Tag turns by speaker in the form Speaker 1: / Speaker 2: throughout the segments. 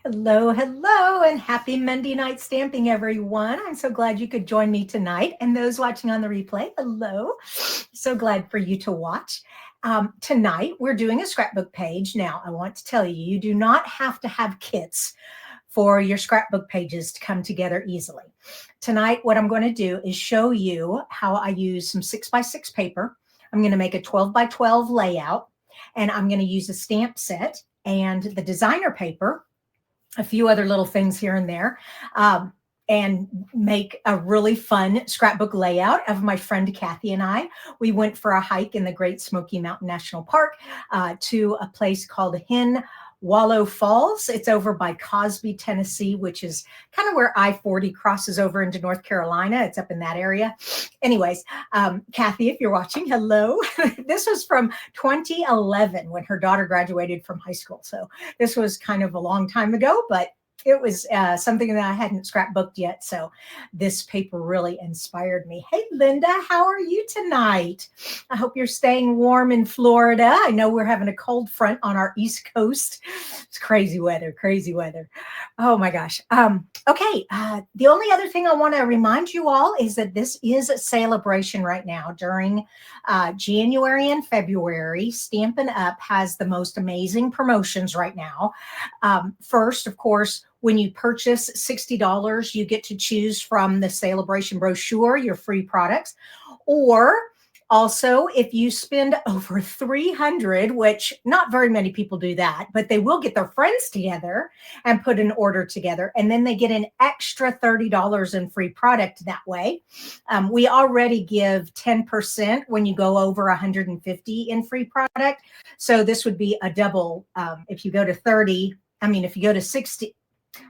Speaker 1: Hello, hello, and happy Monday night stamping, everyone. I'm so glad you could join me tonight. And those watching on the replay, hello. So glad for you to watch. Tonight, we're doing a scrapbook page. Now, I want to tell you, you do not have to have kits for your scrapbook pages to come together easily. Tonight, what I'm going to do is show you how I use some 6x6 paper. I'm going to make a 12x12 layout, and I'm going to use a stamp set and the designer paper, a few other little things here and there, and make a really fun scrapbook layout of my friend Cathy and I. We went for a hike in the Great Smoky Mountain National Park to a place called Hen Hollow Falls. It's over by Cosby, Tennessee, which is kind of where I-40 crosses over into North Carolina. It's up in that area. Anyways, Cathy, if you're watching, hello. This was from 2011 when her daughter graduated from high school. So this was kind of a long time ago, but it was something that I hadn't scrapbooked yet. So this paper really inspired me. Hey, Linda, how are you tonight? I hope you're staying warm in Florida. I know we're having a cold front on our East Coast. It's crazy weather, crazy weather. Oh my gosh. Okay. The only other thing I want to remind you all is that this is a Sale-a-bration right now during January and February. Stampin' Up! Has the most amazing promotions right now. First, of course, when you purchase $60, you get to choose from the Sale-a-bration brochure, your free products. Or also, if you spend over 300, which not very many people do that, but they will get their friends together and put an order together, and then they get an extra $30 in free product that way. We already give 10% when you go over 150 in free product. So this would be a double. If you go to 30, if you go to 60,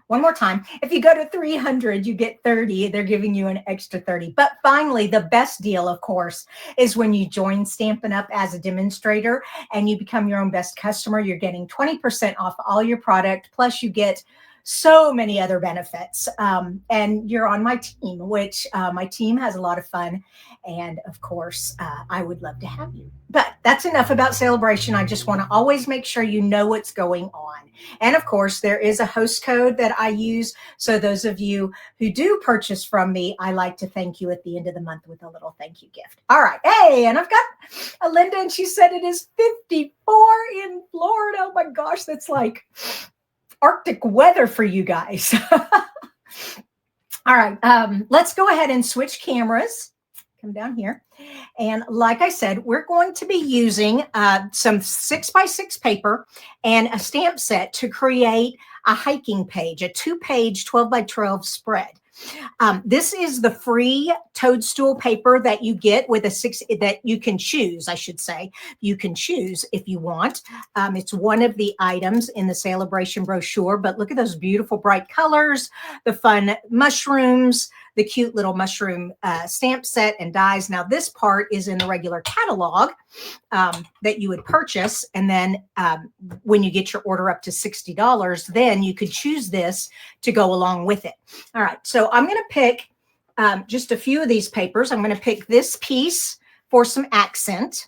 Speaker 1: one more time, if you go to 300, you get 30. They're giving you an extra 30. But finally, the best deal, of course, is when you join Stampin' Up! As a demonstrator and you become your own best customer. You're getting 20% off all your product, plus you get so many other benefits. And you're on my team, which my team has a lot of fun. And of course, I would love to have you. But that's enough about Sale-a-bration. I just want to always make sure you know what's going on. And of course, there is a host code that I use. So those of you who do purchase from me, I like to thank you at the end of the month with a little thank you gift. All right. Hey, and I've got a Linda, and she said it is 54 in Florida. Oh my gosh, that's like Arctic weather for you guys. All right, let's go ahead and switch cameras. Come down here. And like I said, we're going to be using some 6x6 paper and a stamp set to create a hiking page, a 2-page 12x12 spread. This is the free toadstool paper that you get with that you can choose, I should say. You can choose if you want. It's one of the items in the Sale-a-bration brochure, but look at those beautiful bright colors, the fun mushrooms, the cute little mushroom stamp set and dies. Now this part is in the regular catalog that you would purchase. And then when you get your order up to $60, then you could choose this to go along with it. All right, so I'm going to pick just a few of these papers. I'm going to pick this piece for some accent.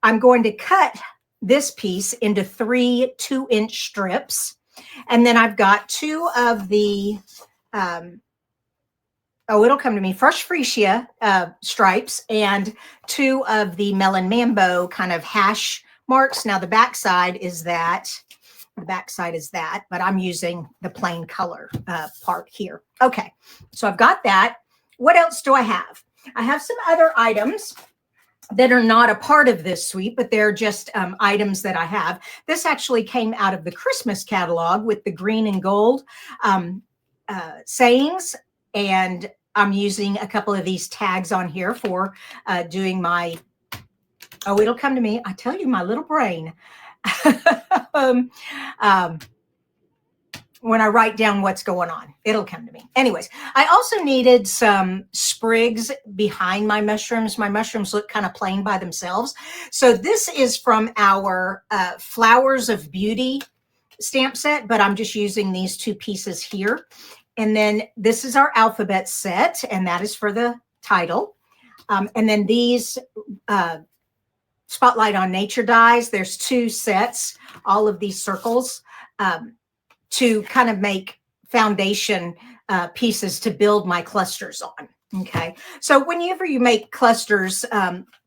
Speaker 1: I'm going to cut this piece into 3 2-inch strips. And then I've got 2 of the, it'll come to me, Fresh Freesia stripes and 2 of the Melon Mambo kind of hash marks. Now the backside is that. The backside is that, but I'm using the plain color part here. Okay, so I've got that. What else do I have? I have some other items that are not a part of this suite, but they're just items that I have. This actually came out of the Christmas catalog with the green and gold sayings, and I'm using a couple of these tags on here for doing my, it'll come to me. I tell you, my little brain. When I write down what's going on, it'll come to me. Anyways, I also needed some sprigs behind my mushrooms. My mushrooms look kind of plain by themselves. So this is from our Flowers of Beauty stamp set, but I'm just using these 2 pieces here. And then this is our alphabet set, and that is for the title. And then these Spotlight on Nature dies. There's 2 sets, all of these circles. to kind of make foundation pieces to build my clusters on. Okay, so whenever you make clusters,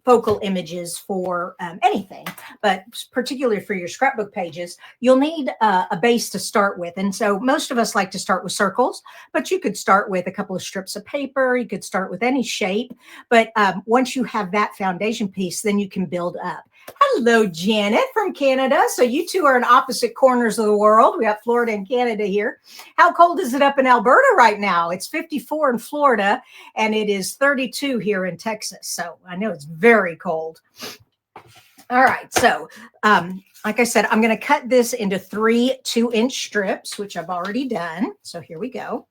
Speaker 1: focal images for anything, but particularly for your scrapbook pages, you'll need a base to start with. And so most of us like to start with circles, but you could start with a couple of strips of paper. You could start with any shape. But once you have that foundation piece, then you can build up. Hello, Janet from Canada. So you two are in opposite corners of the world. We have Florida and Canada here. How cold is it up in Alberta right now? It's 54 in Florida, and it is 32 here in Texas. So I know it's very cold. All right. So like I said, I'm going to cut this into 3 2-inch strips, which I've already done. So here we go.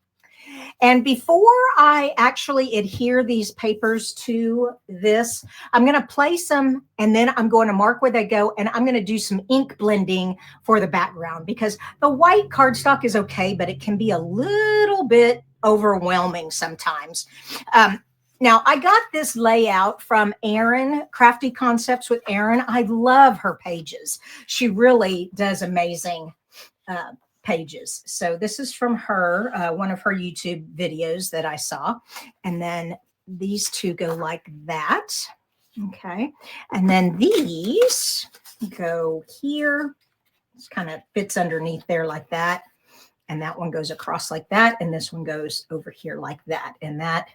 Speaker 1: And before I actually adhere these papers to this, I'm going to place them, and then I'm going to mark where they go, and I'm going to do some ink blending for the background, because the white cardstock is okay, but it can be a little bit overwhelming sometimes. Now, I got this layout from Erin, Crafty Concepts with Erin. I love her pages. She really does amazing pages. So this is from her, one of her YouTube videos that I saw. And then these two go like that. Okay. And then these go here. This kind of fits underneath there like that. And that one goes across like that. And this one goes over here like that. And that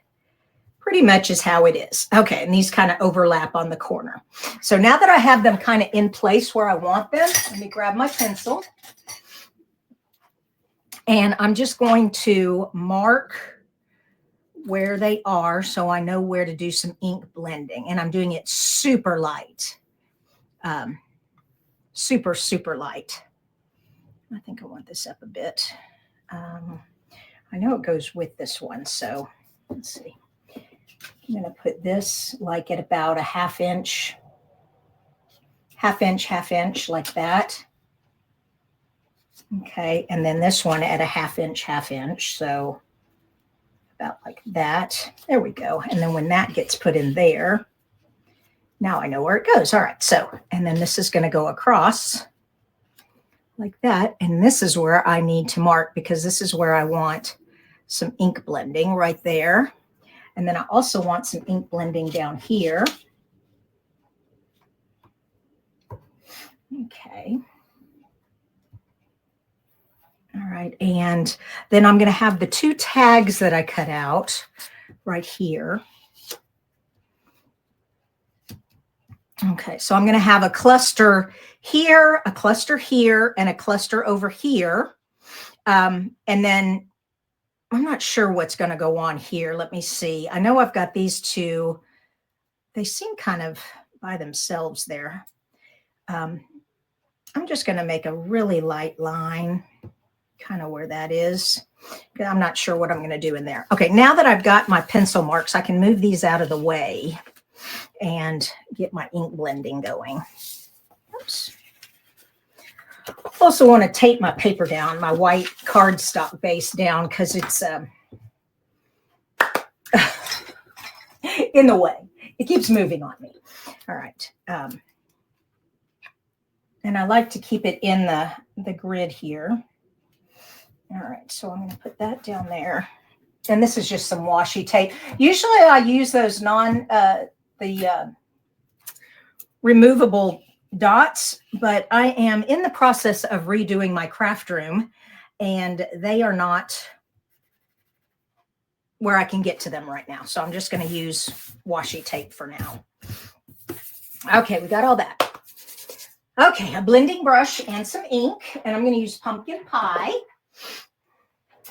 Speaker 1: pretty much is how it is. Okay, and these kind of overlap on the corner. So now that I have them kind of in place where I want them, let me grab my pencil. And I'm just going to mark where they are so I know where to do some ink blending. And I'm doing it super light. Super, super light. I think I want this up a bit. I know it goes with this one, so let's see. I'm going to put this like at about a half inch, like that. Okay, and then this one at a half inch, so about like that. There we go. And then when that gets put in there, now I know where it goes. All right, so, and then this is going to go across like that. And this is where I need to mark, because this is where I want some ink blending right there. And then I also want some ink blending down here. Okay. All right. And then I'm going to have the 2 tags that I cut out right here. Okay. So I'm going to have a cluster here, a cluster here, and a cluster over here. And then I'm not sure what's going to go on here. Let me see. I know I've got these 2. They seem kind of by themselves there. I'm just going to make a really light line, kind of where that is. I'm not sure what I'm going to do in there. Okay, now that I've got my pencil marks, I can move these out of the way and get my ink blending going. Oops. Also want to tape my paper down, my white cardstock base down, because it's in the way. It keeps moving on me. All right. And I like to keep it in the grid here. All right, so I'm going to put that down there. And this is just some washi tape. Usually I use those removable dots, but I am in the process of redoing my craft room, and they are not where I can get to them right now. So I'm just going to use washi tape for now. Okay, we got all that. Okay, a blending brush and some ink, and I'm going to use pumpkin pie.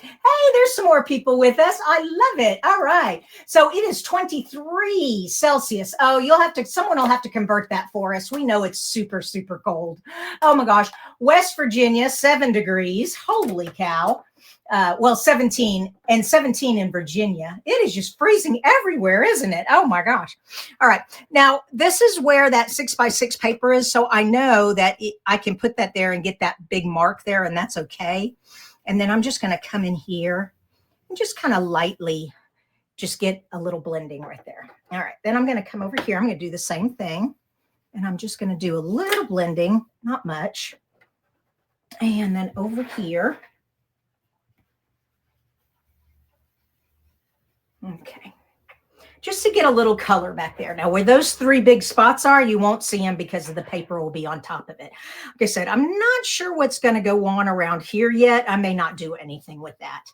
Speaker 1: Hey, there's some more people with us. I love it. All right. So it is 23 Celsius. Oh, someone will have to convert that for us. We know it's super, super cold. Oh my gosh. West Virginia, 7 degrees. Holy cow. Well, 17 in Virginia. It is just freezing everywhere, isn't it? Oh my gosh. All right. Now, this is where that 6x6 paper is. So I know that I can put that there and get that big mark there, and that's okay. And then I'm just going to come in here and just kind of lightly just get a little blending right there. All right. Then I'm going to come over here. I'm going to do the same thing. And I'm just going to do a little blending, not much. And then over here, Okay. Just to get a little color back there. Now, where those 3 big spots are, you won't see them because the paper will be on top of it. Like I said, I'm not sure what's going to go on around here yet. I may not do anything with that.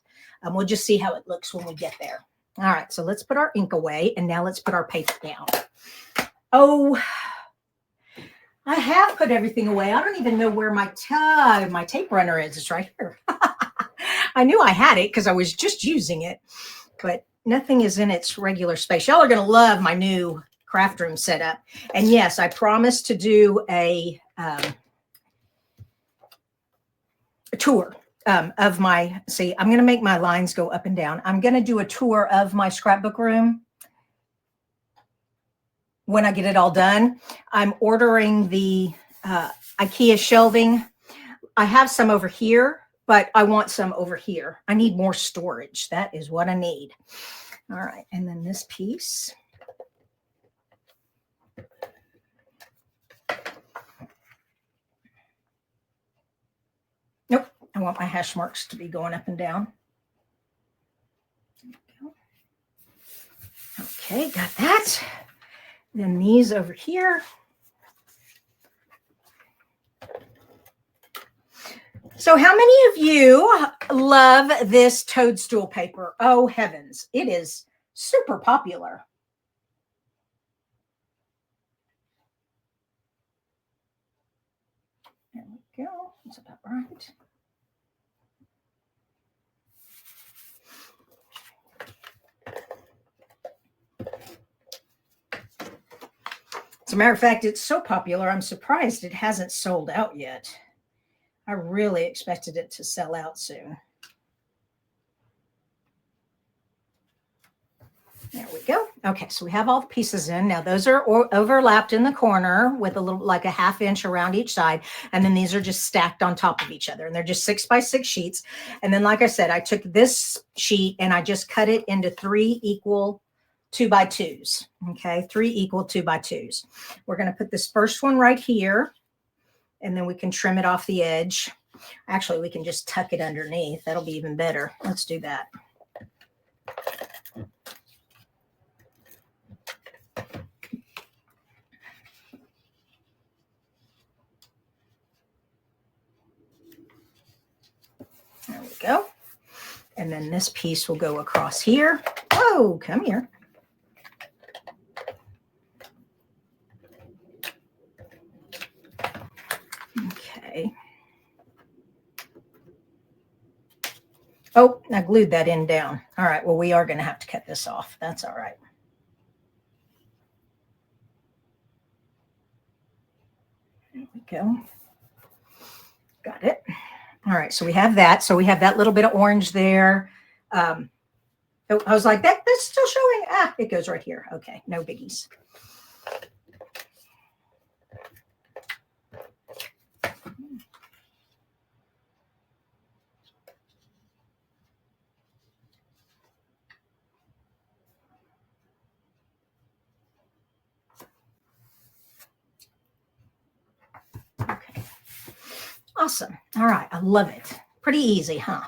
Speaker 1: We'll just see how it looks when we get there. All right, so let's put our ink away, and now let's put our paper down. Oh, I have put everything away. I don't even know where my tape runner is. It's right here. I knew I had it because I was just using it, but nothing is in its regular space. Y'all are going to love my new craft room setup. And yes, I promised to do a tour of my, see, I'm going to make my lines go up and down. I'm going to do a tour of my scrapbook room when I get it all done. I'm ordering the IKEA shelving. I have some over here, but I want some over here. I need more storage. That is what I need. All right. And then this piece. Nope. I want my hash marks to be going up and down. Okay, got that. Then these over here. So how many of you love this toadstool paper? Oh, heavens. It is super popular. There we go. That's about right. As a matter of fact, it's so popular, I'm surprised it hasn't sold out yet. I really expected it to sell out soon. There we go. Okay, so we have all the pieces in. Now those are overlapped in the corner with a little, like a ½ inch around each side. And then these are just stacked on top of each other. And they're just 6 by 6 sheets. And then, like I said, I took this sheet and I just cut it into 3 equal 2 by 2s. Okay, 3 equal 2 by 2s. We're going to put this first one right here, and then we can trim it off the edge. Actually, we can just tuck it underneath. That'll be even better. Let's do that. There we go. And then this piece will go across here. Oh, come here. Okay. Oh, I glued that in down. All right. Well, we are going to have to cut this off. That's all right. There we go. Got it. All right. So we have that. So we have that little bit of orange there. I was like, that's still showing. Ah, it goes right here. Okay. No biggies. Okay. Awesome. All right. I love it. Pretty easy, huh?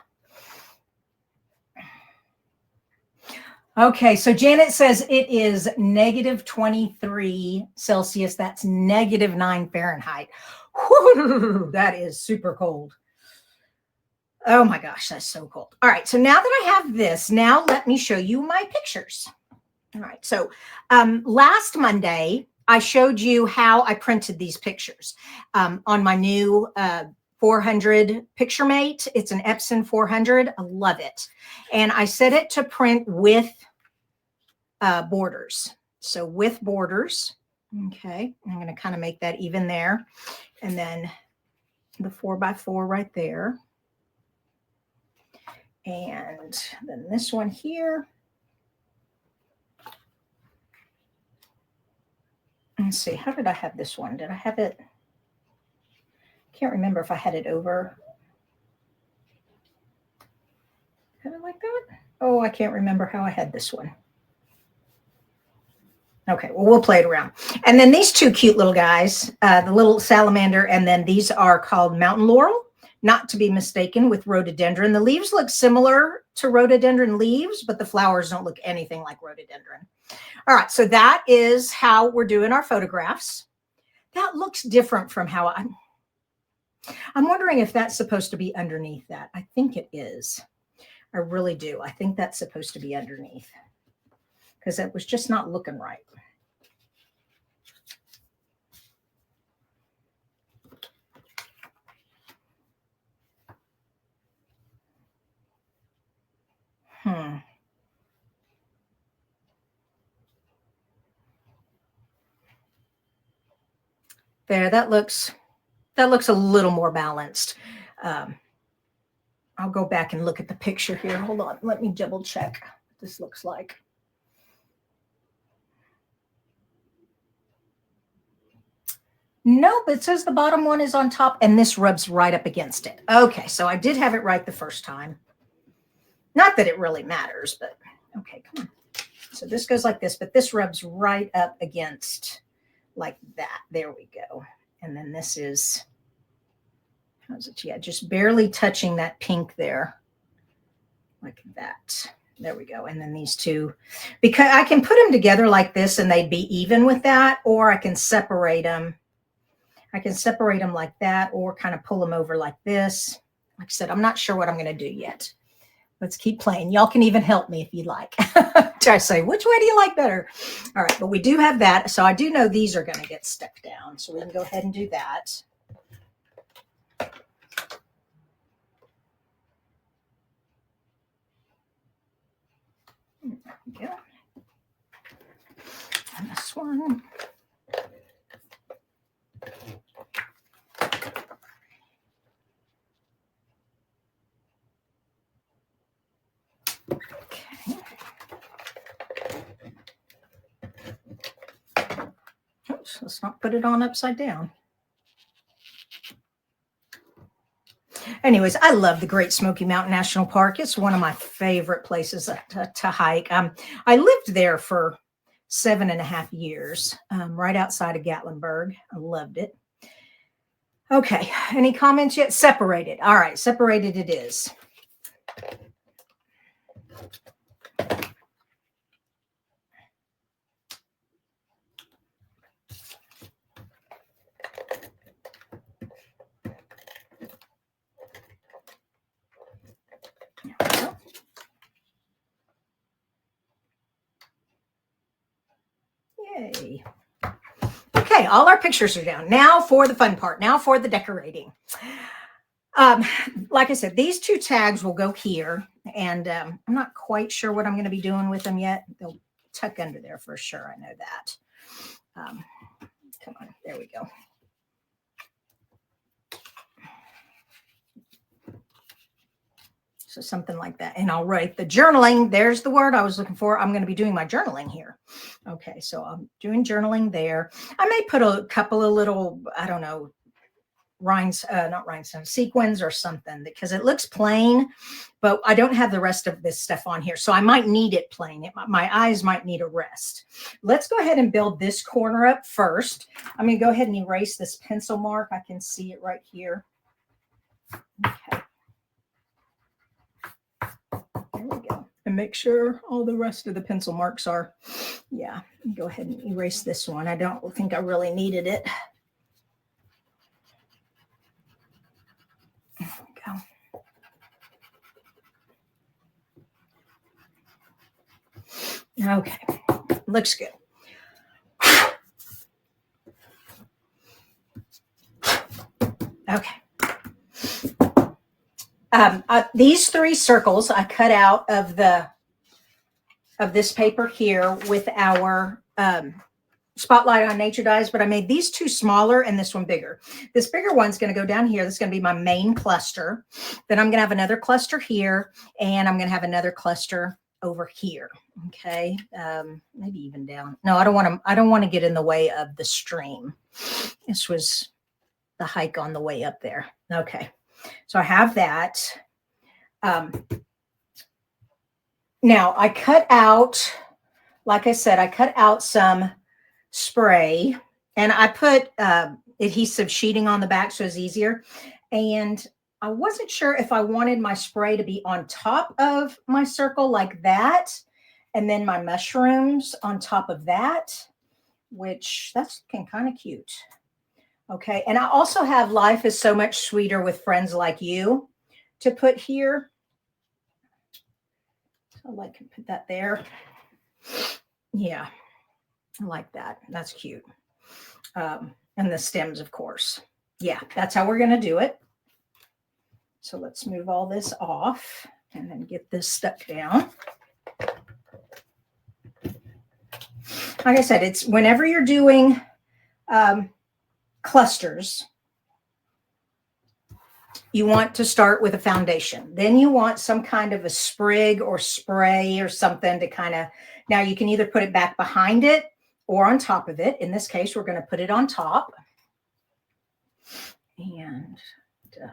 Speaker 1: Okay. So Janet says it is -23 Celsius. That's -9 Fahrenheit. Whew, that is super cold. Oh my gosh, that's so cold. All right. So now that I have this, now let me show you my pictures. All right. So last Monday, I showed you how I printed these pictures on my new 400 Picture Mate. It's an Epson 400. I love it. And I set it to print with borders. So with borders. Okay. I'm going to kind of make that even there. And then the 4x4 right there. And then this one here. Let's see, how did I have this one? Did I have it? Can't remember if I had it over. Kind of like that? Oh, I can't remember how I had this one. Okay, well, we'll play it around. And then these two cute little guys, the little salamander, and then these are called mountain laurel. not to be mistaken with rhododendron. The leaves look similar to rhododendron leaves, but the flowers don't look anything like rhododendron. All right, so that is how we're doing our photographs. That looks different from how I'm wondering if that's supposed to be underneath that. I think it is. I really do. I think that's supposed to be underneath because it was just not looking right. There, that looks a little more balanced. I'll go back and look at the picture here. Hold on. Let me double check what this looks like. Nope, it says the bottom one is on top and this rubs right up against it. Okay, so I did have it right the first time. Not that it really matters, but okay, come on. So this goes like this, but this rubs right up against like that. There we go. And then this is, how's it? Yeah, just barely touching that pink there. Like that. There we go. And then these two, because I can put them together like this and they'd be even with that, or I can separate them. I can separate them like that or kind of pull them over like this. Like I said, I'm not sure what I'm going to do yet. Let's keep playing. Y'all can even help me if you'd like. Try to say, which way do you like better? All right, but we do have that. So I do know these are going to get stuck down. So we can go ahead and do that. There we go. And this one. Okay. Oops, let's not put it on upside down. Anyways, I love the Great Smoky Mountain National Park. It's one of my favorite places to hike. I lived there for 7.5 years, right outside of Gatlinburg. I loved it. Okay, any comments yet? Separated. All right, separated it is. Yay. Okay, all our pictures are down. Now for the fun part. Now for the decorating. Like I said, these two tags will go here, and I'm not quite sure what I'm going to be doing with them yet. They'll tuck under there for sure. I know that. Come on, there we go. So something like that. And I'll write the journaling. There's the word I was looking for. I'm going to be doing my journaling here. Okay, so I'm doing journaling there. I may put a couple of little, I don't know, not rhinestones, sequins or something, because it looks plain, but I don't have the rest of this stuff on here. So I might need it plain. My eyes might need a rest. Let's go ahead and build this corner up first. I'm going to go ahead and erase this pencil mark. I can see it right here. Okay. There we go. And make sure all the rest of the pencil marks are, yeah, go ahead and erase this one. I don't think I really needed it. There we go. Okay, looks good. Okay. These 3 circles I cut out of this paper here with our Spotlight on Nature dies, but I made these 2 smaller and this one bigger. This bigger one's going to go down here. This is going to be my main cluster. Then I'm going to have another cluster here, and I'm going to have another cluster over here. Okay, maybe even down. No, I don't want to get in the way of the stream. This was the hike on the way up there. Okay. So I have that. Now I cut out, like I said, I cut out some spray and I put adhesive sheeting on the back so it's easier. And I wasn't sure if I wanted my spray to be on top of my circle like that, and then my mushrooms on top of that, which that's looking kind of cute. Okay, and I also have Life is So Much Sweeter with Friends Like You to put here. So I can put that there. Yeah, I like that. That's cute. And the stems, of course. Yeah, that's how we're going to do it. So let's move all this off and then get this stuck down. Like I said, it's whenever you're doing clusters, you want to start with a foundation. Then you want some kind of a sprig or spray or something to kind of, now you can either put it back behind it or on top of it. In this case, we're going to put it on top. And there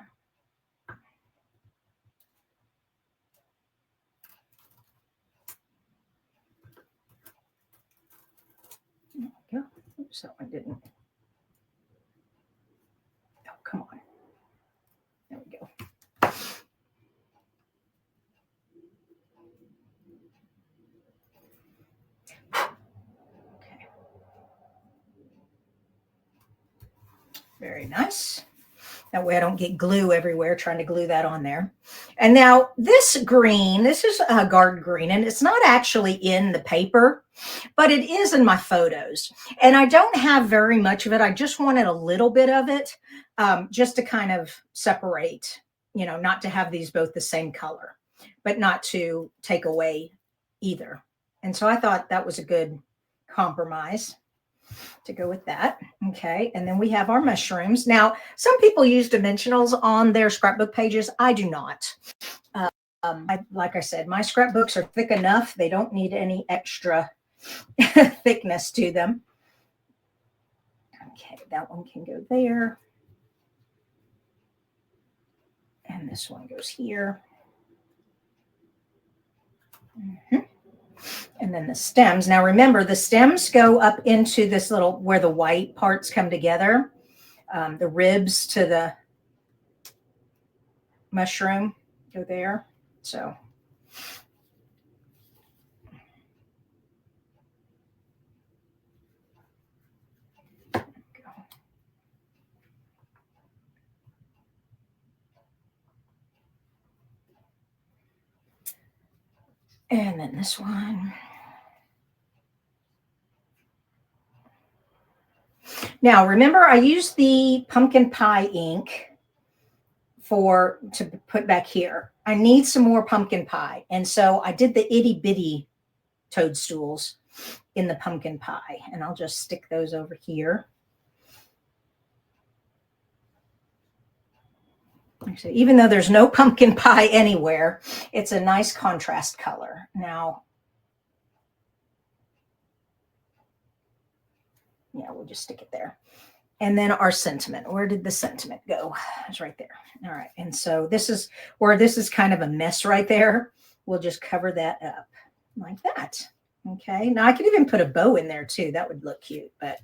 Speaker 1: we go. Oops, that one didn't. Oh, come on. There we go. Okay. Very nice. That way I don't get glue everywhere trying to glue that on there. And now this green, this is a garden green, and it's not actually in the paper, but it is in my photos. And I don't have very much of it. I just wanted a little bit of it just to kind of separate, you know, not to have these both the same color, but not to take away either. And so I thought that was a good compromise to go with that. Okay. And then we have our mushrooms. Now, some people use dimensionals on their scrapbook pages. I do not. Like I said, my scrapbooks are thick enough. They don't need any extra thickness to them. Okay. That one can go there. And this one goes here. Mm-hmm. And then the stems. Now remember, the stems go up into this little, where the white parts come together, the ribs to the mushroom go there. So. And then this one. Now, remember, I used the pumpkin pie ink to put back here. I need some more pumpkin pie. And so I did the itty bitty toadstools in the pumpkin pie. And I'll just stick those over here. So even though there's no pumpkin pie anywhere, it's a nice contrast color. Now, yeah, we'll just stick it there. And then our sentiment. Where did the sentiment go? It's right there. All right. And so this is where this is kind of a mess right there. We'll just cover that up like that. Okay. Now I could even put a bow in there too. That would look cute, but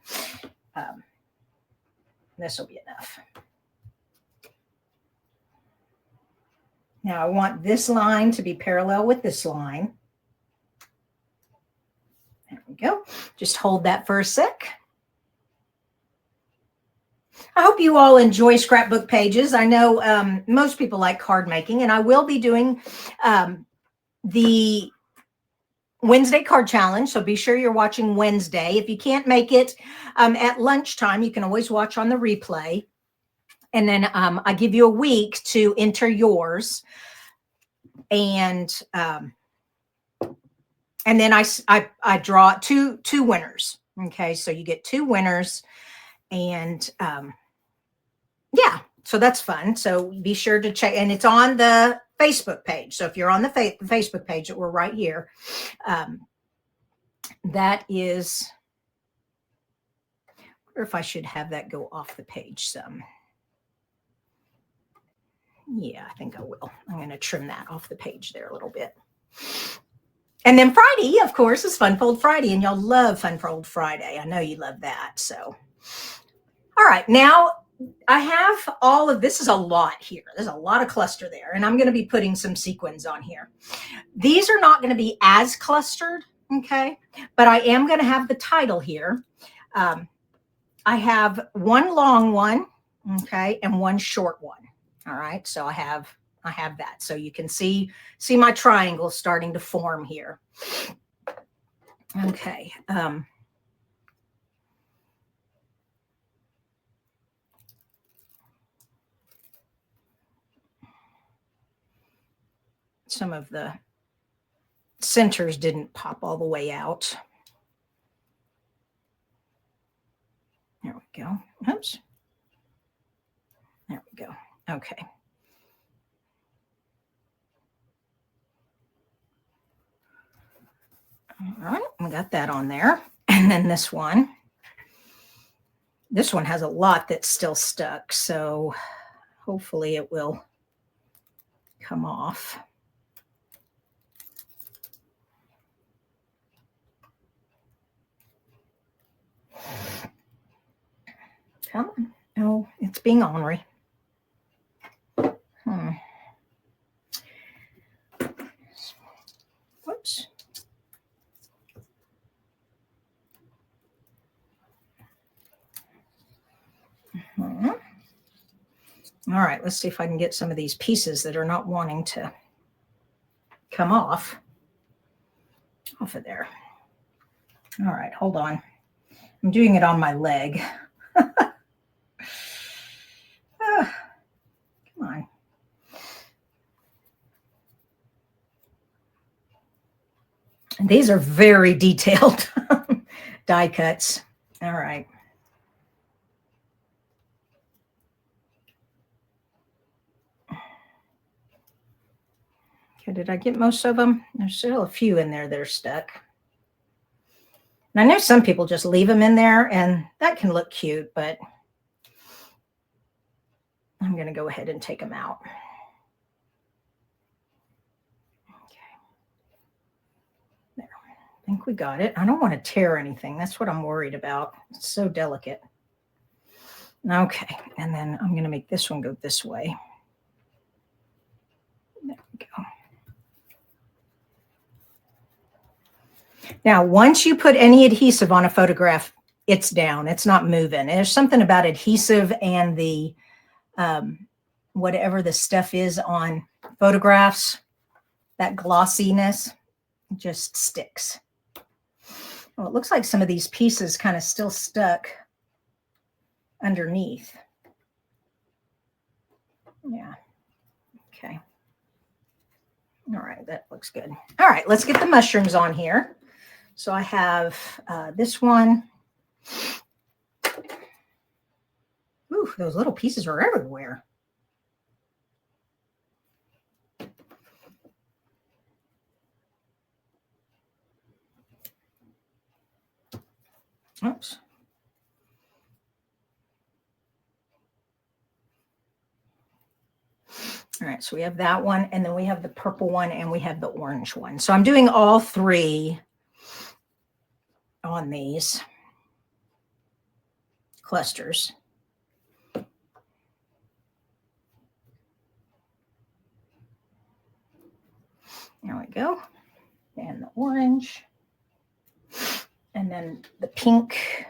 Speaker 1: this will be enough. Now I want this line to be parallel with this line. There we go. Just hold that for a sec. I hope you all enjoy scrapbook pages. I know most people like card making, and I will be doing the Wednesday card challenge. So be sure you're watching Wednesday. If you can't make it at lunchtime, you can always watch on the replay. And then I give you a week to enter yours. And then I draw two winners. Okay, so you get two winners. And yeah, so that's fun. So be sure to check, and it's on the Facebook page. So if you're on the Facebook page that we're right here, that is, I wonder if I should have that go off the page some. Yeah, I think I will. I'm going to trim that off the page there a little bit. And then Friday, of course, is Fun Fold Friday, and y'all love Fun Fold Friday. I know you love that. So, all right, now I have all of this is a lot here. There's a lot of cluster there, and I'm going to be putting some sequins on here. These are not going to be as clustered, okay? But I am going to have the title here. I have one long one, okay, and one short one. All right, so I have that. So you can see my triangle starting to form here. Okay. Some of the centers didn't pop all the way out. There we go. Oops. There we go. Okay. All right, we got that on there. And then this one has a lot that's still stuck. So hopefully it will come off. Come on. Oh, it's being ornery. Whoops. All right, let's see if I can get some of these pieces that are not wanting to come off of there. All right, hold on. I'm doing it on my leg. Come on. And these are very detailed die cuts. All right. Okay, did I get most of them? There's still a few in there that are stuck. And I know some people just leave them in there, and that can look cute, but I'm going to go ahead and take them out. Okay. There. I think we got it. I don't want to tear anything. That's what I'm worried about. It's so delicate. Okay. And then I'm going to make this one go this way. There we go. Now, once you put any adhesive on a photograph, it's down. It's not moving. There's something about adhesive and the whatever the stuff is on photographs, that glossiness just sticks. Well, it looks like some of these pieces kind of still stuck underneath. Yeah. Okay. All right, that looks good. All right, let's get the mushrooms on here. So I have this one. Ooh, those little pieces are everywhere. Oops. All right, so we have that one, and then we have the purple one, and we have the orange one. So I'm doing all three on these clusters. There we go. And the orange. And then the pink.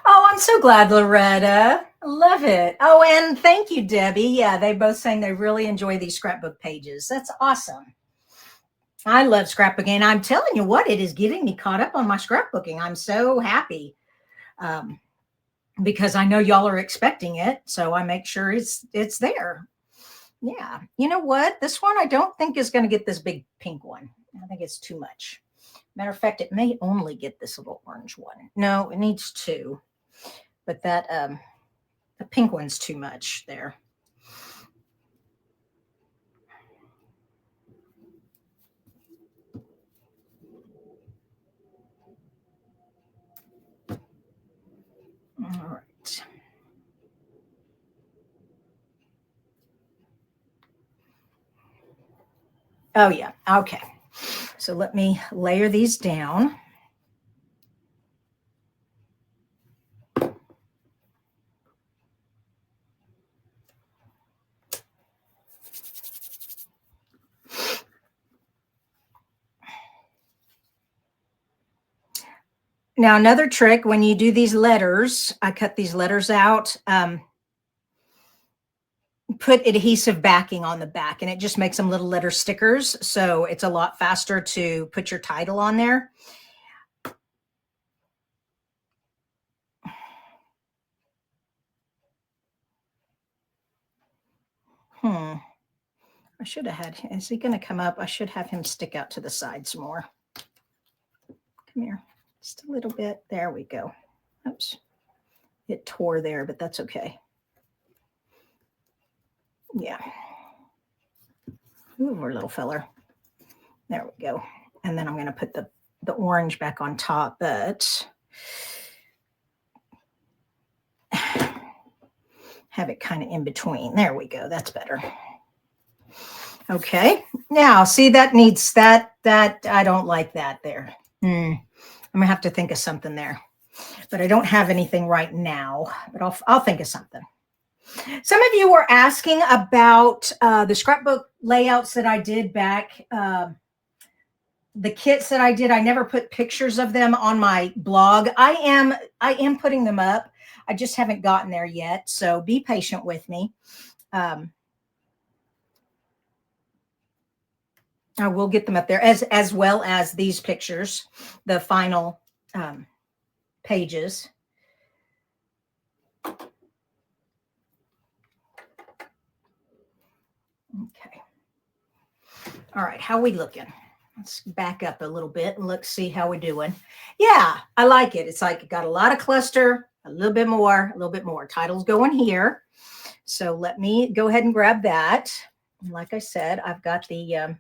Speaker 1: Oh, I'm so glad, Loretta. Love it. Oh, and thank you, Debbie. Yeah, they both saying they really enjoy these scrapbook pages. That's awesome. I love scrapbooking. I'm telling you what, it is getting me caught up on my scrapbooking. I'm so happy because I know y'all are expecting it. So I make sure it's there. Yeah. You know what? This one I don't think is going to get this big pink one. I think it's too much. Matter of fact, it may only get this little orange one. No, it needs two. But that the pink one's too much there. All right. Oh, yeah. Okay. So let me layer these down. Now, another trick when you do these letters, I cut these letters out, put adhesive backing on the back, and it just makes them little letter stickers. So it's a lot faster to put your title on there. I should have had, is he going to come up? I should have him stick out to the sides more. Come here, just a little bit. There we go. Oops, it tore there, but that's okay. Yeah. Ooh, our little feller. There we go. And then I'm going to put the orange back on top, but have it kind of in between. There we go. That's better. Okay. Now, see, that needs that I don't like that there. I'm going to have to think of something there. But I don't have anything right now, but I'll think of something. Some of you were asking about the scrapbook layouts that I did back, the kits that I did. I never put pictures of them on my blog. I am putting them up. I just haven't gotten there yet, so be patient with me. I will get them up there as well as these pictures, the final pages. Okay. All right. How we looking? Let's back up a little bit and let's see how we're doing. Yeah, I like it. It's like it got a lot of cluster, a little bit more, a little bit more. Titles going here. So let me go ahead and grab that. And like I said, I've got the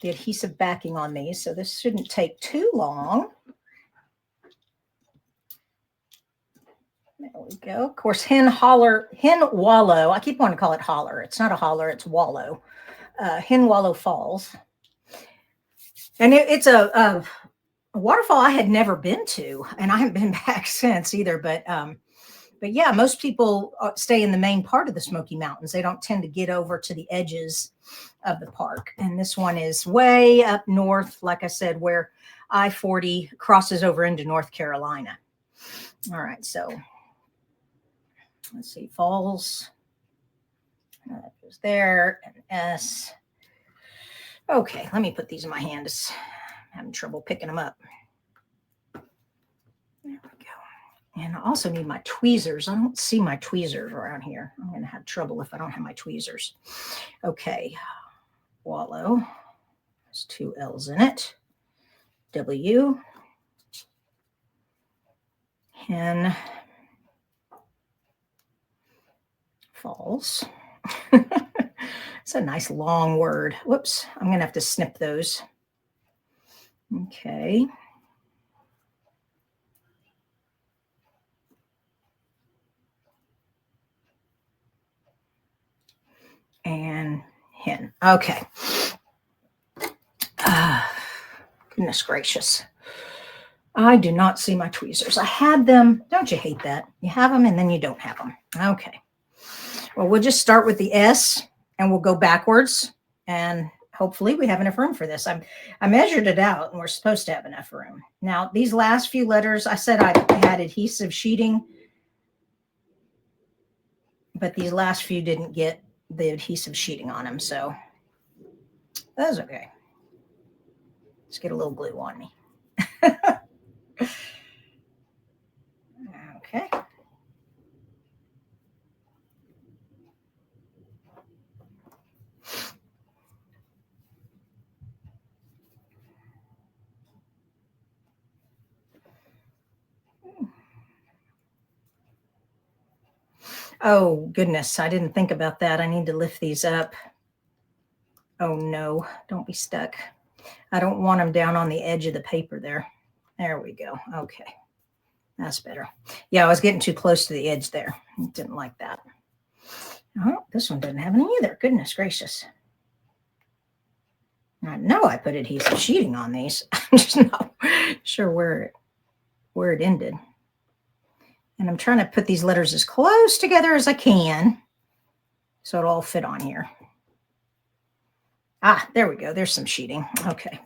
Speaker 1: adhesive backing on these, so this shouldn't take too long. There we go. Of course, Hen Wallow. I keep wanting to call it holler. It's not a holler, it's wallow. Hen Hollow Falls. And it's a waterfall I had never been to, and I haven't been back since either. But yeah, most people stay in the main part of the Smoky Mountains. They don't tend to get over to the edges of the park. And this one is way up north, like I said, where I-40 crosses over into North Carolina. All right, so let's see, Falls. That goes there, and S. Okay, let me put these in my hand. I'm having trouble picking them up. There we go. And I also need my tweezers. I don't see my tweezers around here. I'm going to have trouble if I don't have my tweezers. Okay, Wallow. There's two L's in it. W. Hen Falls. It's a nice long word. Whoops, I'm going to have to snip those. Okay. And hen. Okay. Goodness gracious. I do not see my tweezers. I had them. Don't you hate that? You have them and then you don't have them. Okay. Well, we'll just start with the S and we'll go backwards, and hopefully we have enough room for this. I measured it out and we're supposed to have enough room. Now, these last few letters, I said I had adhesive sheeting, but these last few didn't get the adhesive sheeting on them, so that's okay. Let's get a little glue on me. Okay. Oh, goodness. I didn't think about that. I need to lift these up. Oh, no. Don't be stuck. I don't want them down on the edge of the paper there. There we go. Okay. That's better. Yeah, I was getting too close to the edge there. Didn't like that. Oh, this one doesn't have any either. Goodness gracious. I know I put adhesive sheeting on these. I'm just not sure where it ended. And I'm trying to put these letters as close together as I can so it'll all fit on here. Ah, there we go. There's some sheeting. Okay.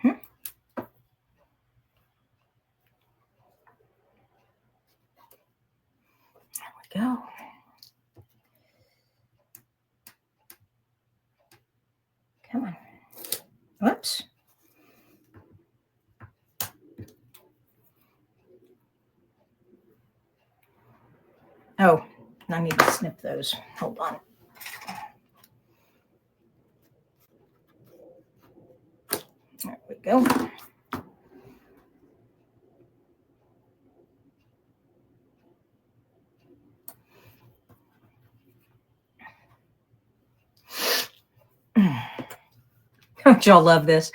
Speaker 1: There we go. Come on. Whoops. Oh, I need to snip those. Hold on. There we go. Don't y'all love this?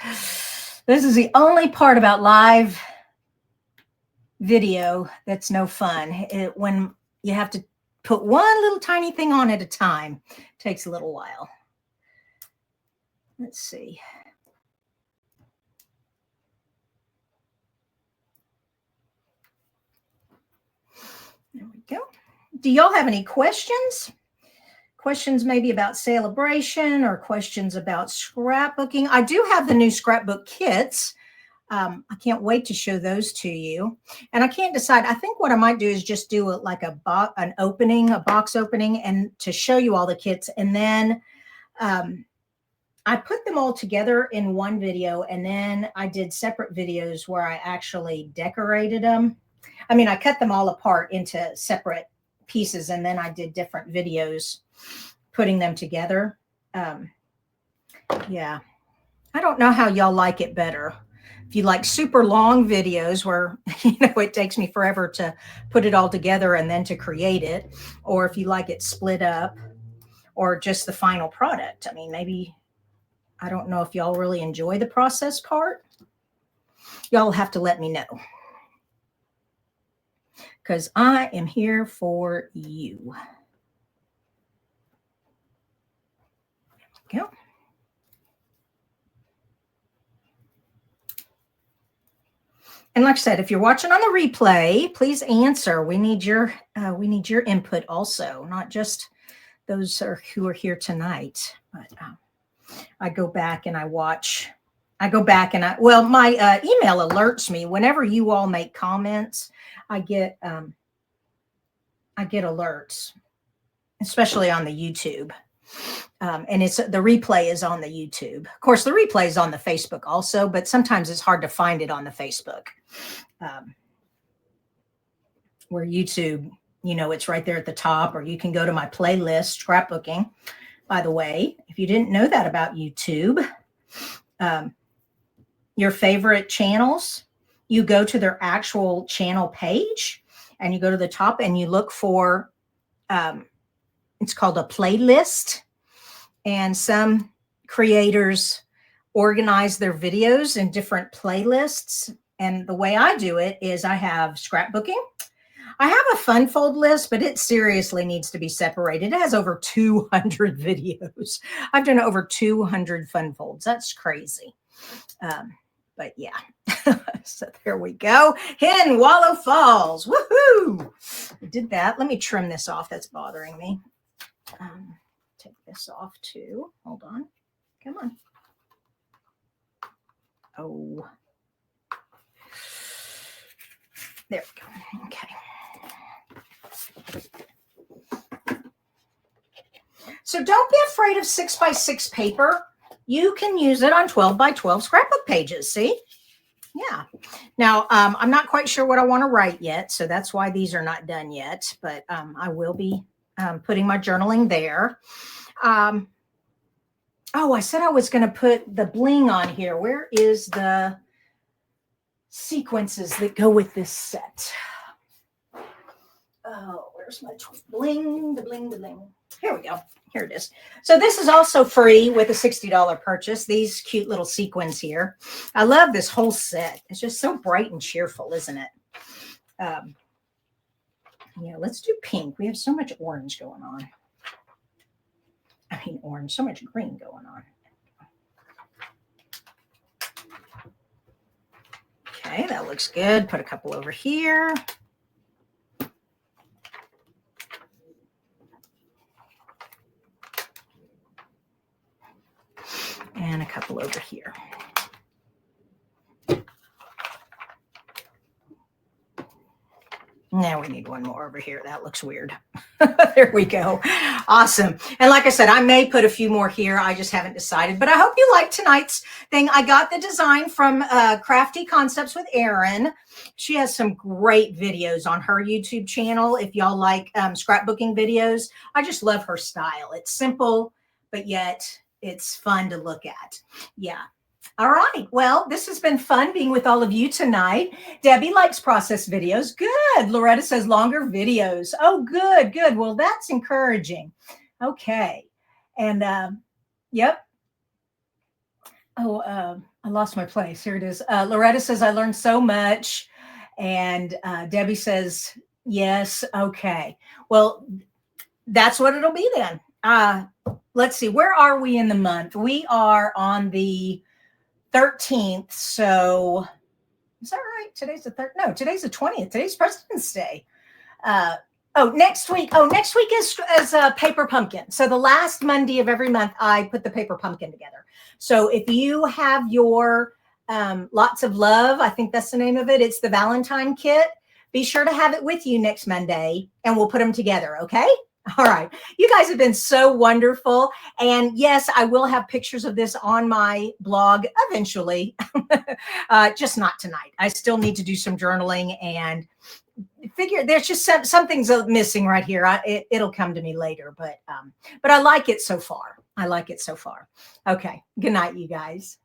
Speaker 1: This is the only part about live video that's no fun. When you have to put one little tiny thing on at a time, it takes a little while. Let's see. There we go. Do y'all have any questions? Questions maybe about Sale-a-bration or questions about scrapbooking? I do have the new scrapbook kits. I can't wait to show those to you. And I can't decide. I think what I might do is just do a box opening, and to show you all the kits. And then I put them all together in one video. And then I did separate videos where I actually decorated them. I mean, I cut them all apart into separate pieces, and then I did different videos putting them together. Yeah. I don't know how y'all like it better. If you like super long videos where, it takes me forever to put it all together and then to create it, or if you like it split up, or just the final product. I mean, maybe, I don't know if y'all really enjoy the process part. Y'all have to let me know, because I am here for you. There we go. And like I said, if you're watching on the replay, please answer. We need your input also, not just those who are here tonight. But I go back and I watch. My email alerts me whenever you all make comments. I get alerts, especially on the YouTube. And the replay is on the YouTube. Of course, the replay is on the Facebook also, but sometimes it's hard to find it on the Facebook. Where YouTube, it's right there at the top, or you can go to my playlist, Scrapbooking. By the way, if you didn't know that about YouTube, your favorite channels, you go to their actual channel page and you go to the top and you look for, it's called a playlist. And some creators organize their videos in different playlists. And the way I do it is I have scrapbooking. I have a fun fold list, but it seriously needs to be separated. It has over 200 videos. I've done over 200 fun folds. That's crazy. But yeah, so there we go. Hen Hollow Falls. Woohoo! I did that. Let me trim this off. That's bothering me. Take this off too. Hold on. Come on. Oh. There we go. Okay. So don't be afraid of 6x6 paper. You can use it on 12x12 scrapbook pages. See? Yeah. Now, I'm not quite sure what I want to write yet, so that's why these are not done yet, but I will be putting my journaling there. Oh, I said I was going to put the bling on here. Where is the sequences that go with this set? Oh, where's my bling, the bling, the bling. Here we go. Here it is. So this is also free with a $60 purchase. These cute little sequins here. I love this whole set. It's just so bright and cheerful, isn't it? Yeah, let's do pink. We have so much orange going on. I mean, orange, so much green going on. Okay, that looks good. Put a couple over here. And a couple over here. Now we need one more over here. That looks weird. There we go. Awesome. And like I said, I may put a few more here. I just haven't decided. But I hope you like tonight's thing. I got the design from Crafty Concepts with Erin. She has some great videos on her YouTube channel. If y'all like scrapbooking videos, I just love her style. It's simple, but yet it's fun to look at. Yeah. All right. Well, this has been fun being with all of you tonight. Debbie likes process videos. Good. Loretta says longer videos. Oh, good, good. Well, that's encouraging. Okay. And yep. Oh, I lost my place. Here it is. Loretta says, I learned so much. And Debbie says, yes. Okay. Well, that's what it'll be then. Let's see. Where are we in the month? We are on the 13th. So is that right? Today's the 3rd. No, today's the 20th. Today's President's Day. Next week is Paper Pumpkin. So the last Monday of every month, I put the Paper Pumpkin together. So if you have your Lots of Love, I think that's the name of it. It's the Valentine kit. Be sure to have it with you next Monday and we'll put them together. Okay. All right. You guys have been so wonderful. And yes, I will have pictures of this on my blog eventually, just not tonight. I still need to do some journaling and figure there's just something's missing right here. It'll come to me later, but I like it so far. I like it so far. Okay. Good night, you guys.